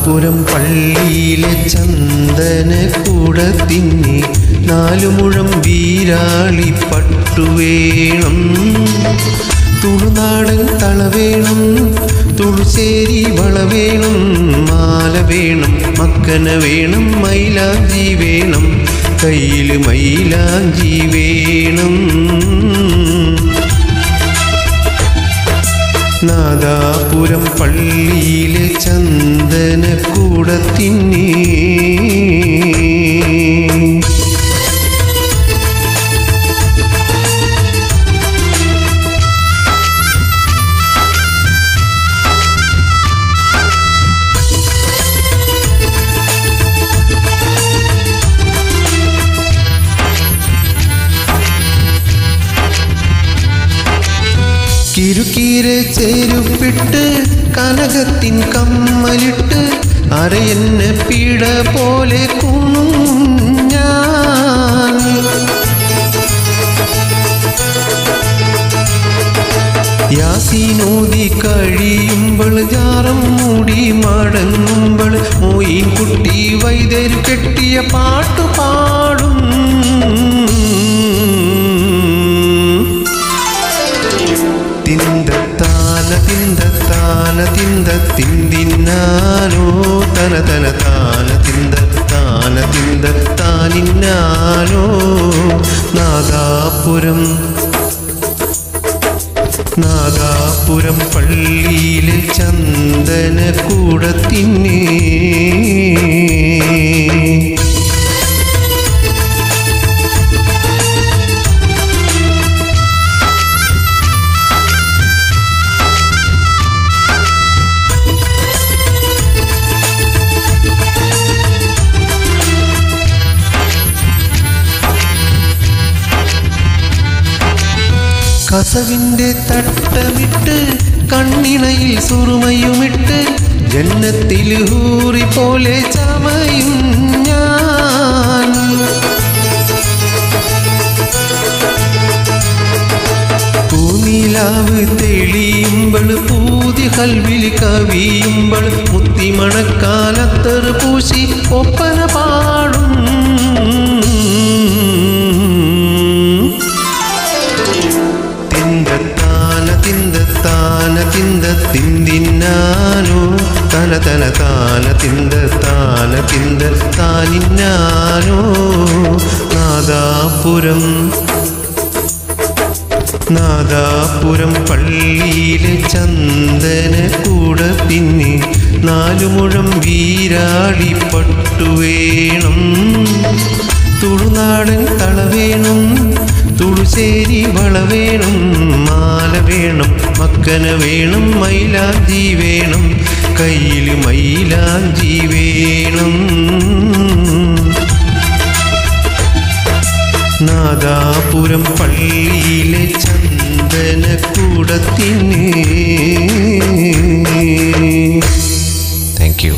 നാദാപുരം പള്ളിയിലെ ചന്ദനക്കൂടത്തിന് 4 മുഴം വീരാളി പട്ടുവേണം. തുളുനാടൻ തള വേണം, തുളുശ്ശേരി വള വേണം, മാല വേണം, മക്കന വേണം, മൈലാഞ്ചി വേണം, കയ്യിൽ മൈലാഞ്ചി വേണം. നാദാപുരം പള്ളിയിലെ ചന്ദനക്കൂടത്തിന് കിരുക്കീരെ ചേരുപ്പിട്ട് കനകത്തിൻ കമ്മലിട്ട് അരയെന്നെ പീഡ പോലെ കുഞ്ഞാൻ. യാസീനോദി കഴിയുമ്പോൾ ജാറം മൂടി മടങ്ങുമ്പോൾ മോയിൻ കുട്ടി വൈദ്യര് കെട്ടിയ പാട്ടു പാടും. തിന്തത്താന തിന്തത്താന തിന്ത തിന്തിന്നാനോ തന തന താന തിന്തത്താന തിന്തത്താനിന്നാനോ. നാദാപുരം പള്ളിയിലെ ചന്ദനക്കൂടത്തിന് കസവിൻ്റെ തട്ടമിട്ട് കണ്ണിണയിൽ സുറുമയുമിട്ട് ജന്നത്തിൽ ഹൂറി പോലെ ചമയും ഞാൻ. പൂനിലാവ് തെളിയുമ്പോൾ പൂതി കൽവിൽ കവിയുമ്പോൾ മുത്തിമണക്കാലത്തറ് പൂശി ഒപ്പന പാടും. തിന്തത്താന തിന്ത തിന്തിന്നാനോ തന തന താന തിന്തത്താന തിന്തത്താനിന്നാനോ. നാദാപുരം പള്ളിയിലെ ചന്ദനക്കൂടത്തിന് 4 മുഴം വീരാളി പട്ടുവേണം. തുളുനാടൻ തള വേണം, തുളുശ്ശേരി വള വേണം, മാല വേണം, മക്കന വേണം, മൈലാഞ്ചി വേണം, കയ്യിൽ മൈലാഞ്ചി വേണം. നാദാപുരം പള്ളിയിലെ ചന്ദനക്കൂടത്തിന്. Thank you.